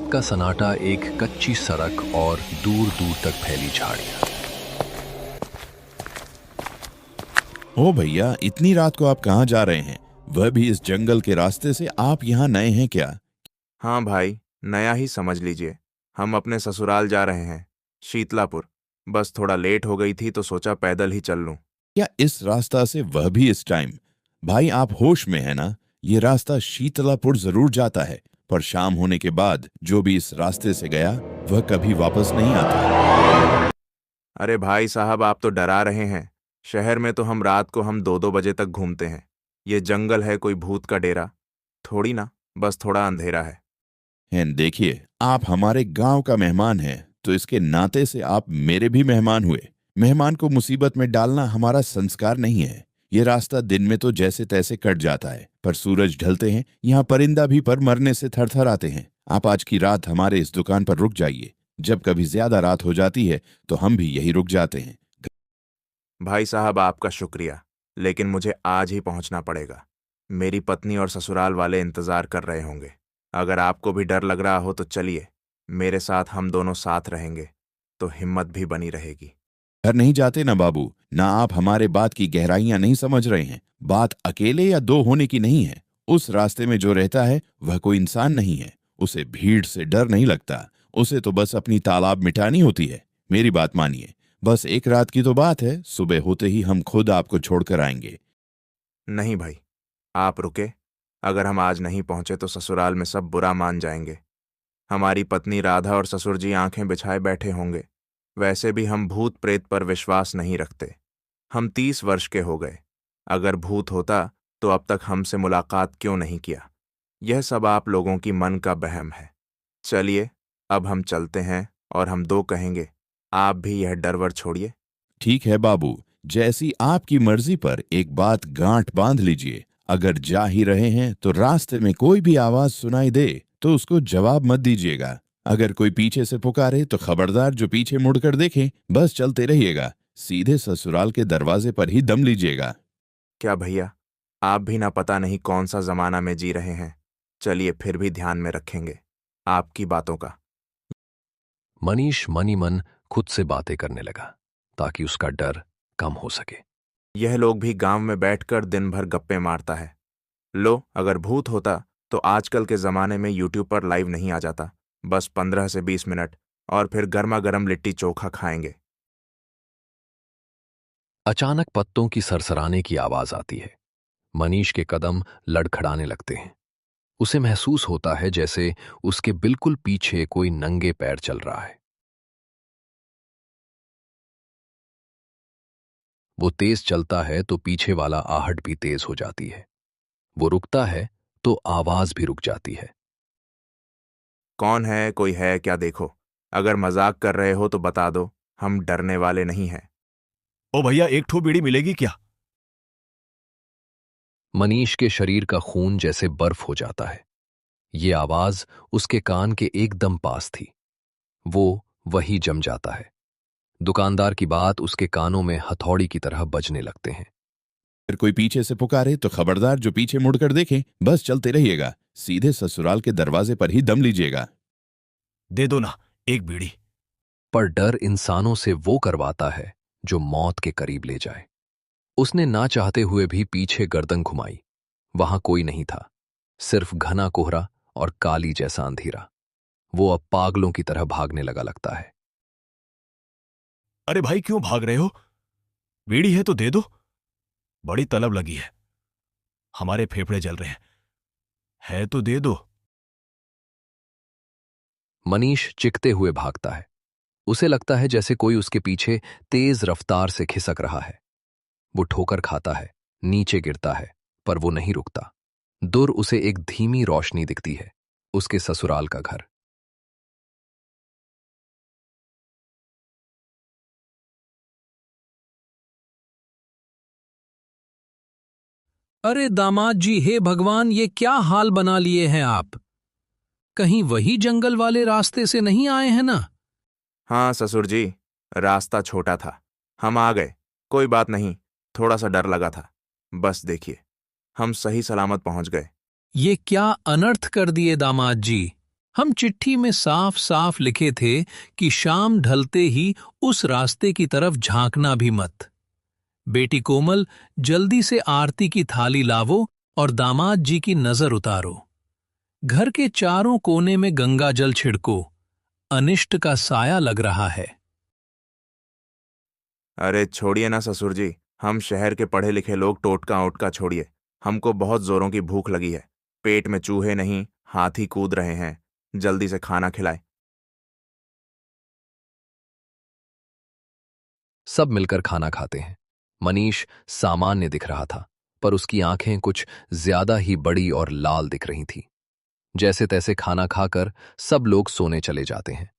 रात का सन्नाटा, एक कच्ची सड़क और दूर दूर तक फैली झाड़ियां। ओ भैया, इतनी रात को आप कहाँ जा रहे हैं? वह भी इस जंगल के रास्ते से। आप यहाँ नए हैं क्या? हाँ भाई, नया ही समझ लीजिए। हम अपने ससुराल जा रहे हैं, शीतलापुर। बस थोड़ा लेट हो गई थी तो सोचा पैदल ही चल लूं। क्या इस रास्ता से, वह भी इस टाइम? भाई आप होश में है ना? ये रास्ता शीतलापुर जरूर जाता है, पर शाम होने के बाद जो भी इस रास्ते से गया वह कभी वापस नहीं आता। अरे भाई साहब, आप तो डरा रहे हैं। शहर में तो हम रात को 2-2 बजे तक घूमते हैं। ये जंगल है कोई भूत का डेरा थोड़ी ना, बस थोड़ा अंधेरा है। देखिए, आप हमारे गांव का मेहमान हैं, तो इसके नाते से आप मेरे भी मेहमान हुए। मेहमान को मुसीबत में डालना हमारा संस्कार नहीं है। ये रास्ता दिन में तो जैसे तैसे कट जाता है, पर सूरज ढलते हैं यहाँ परिंदा भी पर मरने से थरथर आते हैं। आप आज की रात हमारे इस दुकान पर रुक जाइए। जब कभी ज्यादा रात हो जाती है तो हम भी यही रुक जाते हैं। भाई साहब, आपका शुक्रिया, लेकिन मुझे आज ही पहुंचना पड़ेगा। मेरी पत्नी और ससुराल वाले इंतजार कर रहे होंगे। अगर आपको भी डर लग रहा हो तो चलिए मेरे साथ, हम दोनों साथ रहेंगे तो हिम्मत भी बनी रहेगी। घर नहीं जाते ना बाबू, ना आप हमारे बात की गहराइयां नहीं समझ रहे हैं। बात अकेले या दो होने की नहीं है। उस रास्ते में जो रहता है वह कोई इंसान नहीं है। उसे भीड़ से डर नहीं लगता। उसे तो बस अपनी तालाब मिटानी होती है। मेरी बात मानिए, बस एक रात की तो बात है। सुबह होते ही हम खुद आपको छोड़कर आएंगे। नहीं भाई, आप रुके। अगर हम आज नहीं पहुंचे तो ससुराल में सब बुरा मान जाएंगे। हमारी पत्नी राधा और ससुर जी आंखें बिछाए बैठे होंगे। वैसे भी हम भूत प्रेत पर विश्वास नहीं रखते। हम 30 वर्ष के हो गए। अगर भूत होता तो अब तक हमसे मुलाकात क्यों नहीं किया? यह सब आप लोगों की मन का बहम है। चलिए, अब हम चलते हैं और हम दो कहेंगे। आप भी यह डर वर छोड़िए। ठीक है बाबू, जैसी आपकी मर्जी, पर एक बात गांठ बांध लीजिए। अगर जा ही रहे हैं तो रास्ते में कोई भी आवाज सुनाई दे तो उसको जवाब मत दीजिएगा। अगर कोई पीछे से पुकारे तो खबरदार जो पीछे मुड़कर देखे। बस चलते रहिएगा। सीधे ससुराल के दरवाजे पर ही दम लीजिएगा। क्या भैया, आप भी ना पता नहीं कौन सा जमाना में जी रहे हैं। चलिए, फिर भी ध्यान में रखेंगे आपकी बातों का। मनीष मनी मन खुद से बातें करने लगा ताकि उसका डर कम हो सके। यह लोग भी गांव में बैठकर दिन भर गप्पे मारता है। लो, अगर भूत होता तो आजकल के जमाने में यूट्यूब पर लाइव नहीं आ जाता। बस 15 से 20 मिनट और फिर गर्मा गर्म लिट्टी चोखा खाएंगे। अचानक पत्तों की सरसराने की आवाज आती है। मनीष के कदम लड़खड़ाने लगते हैं। उसे महसूस होता है जैसे उसके बिल्कुल पीछे कोई नंगे पैर चल रहा है। वो तेज चलता है तो पीछे वाला आहट भी तेज हो जाती है। वो रुकता है तो आवाज भी रुक जाती है। कौन है? कोई है क्या? देखो, अगर मजाक कर रहे हो तो बता दो, हम डरने वाले नहीं हैं। ओ भैया, एक ठो बीड़ी मिलेगी क्या? मनीष के शरीर का खून जैसे बर्फ हो जाता है। ये आवाज उसके कान के एकदम पास थी। वो वही जम जाता है। दुकानदार की बात उसके कानों में हथौड़ी की तरह बजने लगते हैं। अगर कोई पीछे से पुकारे तो खबरदार जो पीछे मुड़कर देखे। बस चलते रहिएगा। सीधे ससुराल के दरवाजे पर ही दम लीजिएगा। दे दो ना एक बीड़ी। पर डर इंसानों से वो करवाता है जो मौत के करीब ले जाए। उसने ना चाहते हुए भी पीछे गर्दन घुमाई। वहां कोई नहीं था, सिर्फ घना कोहरा और काली जैसा अंधेरा। वो अब पागलों की तरह भागने लगा लगता है। अरे भाई, क्यों भाग रहे हो? बीड़ी है तो दे दो। बड़ी तलब लगी है, हमारे फेफड़े जल रहे हैं। है तो दे दो। मनीष चिकते हुए भागता है। उसे लगता है जैसे कोई उसके पीछे तेज रफ्तार से खिसक रहा है। वो ठोकर खाता है, नीचे गिरता है, पर वो नहीं रुकता। दूर उसे एक धीमी रोशनी दिखती है, उसके ससुराल का घर। अरे दामाद जी, हे भगवान, ये क्या हाल बना लिए हैं आप? कहीं वही जंगल वाले रास्ते से नहीं आए हैं ना? हाँ ससुर जी, रास्ता छोटा था, हम आ गए। कोई बात नहीं, थोड़ा सा डर लगा था। बस देखिए, हम सही सलामत पहुंच गए। ये क्या अनर्थ कर दिए दामाद जी। हम चिट्ठी में साफ साफ लिखे थे कि शाम ढलते ही उस रास्ते की तरफ झांकना भी मत। बेटी कोमल, जल्दी से आरती की थाली लावो और दामाद जी की नजर उतारो। घर के चारों कोने में गंगा जल छिड़को, अनिष्ट का साया लग रहा है। अरे छोड़िए ना ससुर जी, हम शहर के पढ़े लिखे लोग टोटका ओटका छोड़िए। हमको बहुत जोरों की भूख लगी है। पेट में चूहे नहीं, हाथी कूद रहे हैं। जल्दी से खाना खिलाए। सब मिलकर खाना खाते हैं। मनीष सामान्य दिख रहा था, पर उसकी आंखें कुछ ज्यादा ही बड़ी और लाल दिख रही थी। जैसे तैसे खाना खाकर सब लोग सोने चले जाते हैं।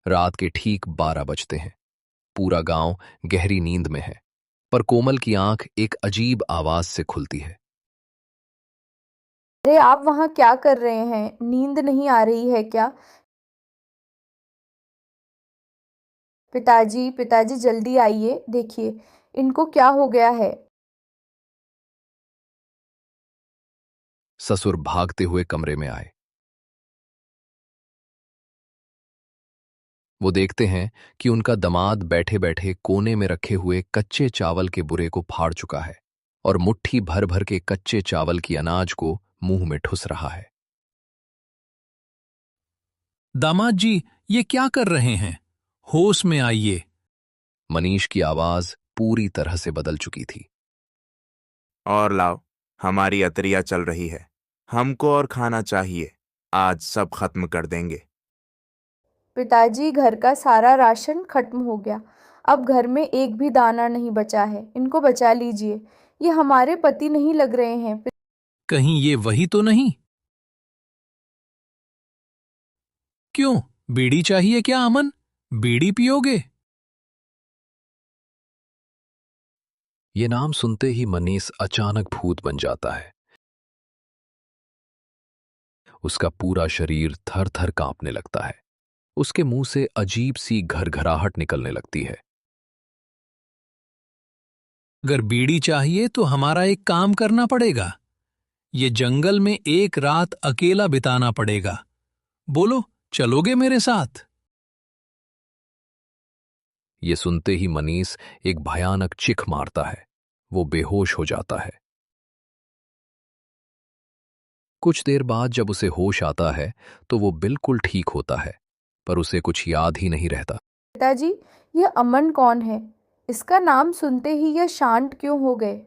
रात के ठीक 12 बजते हैं। पूरा गांव गहरी नींद में है, पर कोमल की आंख एक अजीब आवाज से खुलती है। अरे आप वहाँ क्या कर रहे हैं? नींद नहीं आ रही है क्या? पिताजी, पिताजी जल्दी आइए, देखिए इनको क्या हो गया है। ससुर भागते हुए कमरे में आए। वो देखते हैं कि उनका दामाद बैठे बैठे कोने में रखे हुए कच्चे चावल के बुरे को फाड़ चुका है और मुट्ठी भर भर के कच्चे चावल की अनाज को मुंह में ठुस रहा है। दामाद जी, ये क्या कर रहे हैं? होश में आइए। मनीष की आवाज पूरी तरह से बदल चुकी थी। और लाओ, हमारी अतरिया चल रही है। हमको और खाना चाहिए। आज सब खत्म कर देंगे। पिताजी, घर का सारा राशन खत्म हो गया। अब घर में एक भी दाना नहीं बचा है। इनको बचा लीजिए। ये हमारे पति नहीं लग रहे हैं। कहीं ये वही तो नहीं? क्यों, बीड़ी चाहिए क्या अमन? बीड़ी पियोगे? ये नाम सुनते ही मनीष अचानक भूत बन जाता है। उसका पूरा शरीर थर थर कांपने लगता है। उसके मुंह से अजीब सी घरघराहट निकलने लगती है। अगर बीड़ी चाहिए तो हमारा एक काम करना पड़ेगा। ये जंगल में एक रात अकेला बिताना पड़ेगा। बोलो, चलोगे मेरे साथ? ये सुनते ही मनीष एक भयानक चिख मारता है। वो बेहोश हो जाता है। कुछ देर बाद जब उसे होश आता है तो वो बिल्कुल ठीक होता है, पर उसे कुछ याद ही नहीं रहता। पिताजी, ये अमन कौन है? इसका नाम सुनते ही यह शांत क्यों हो गए?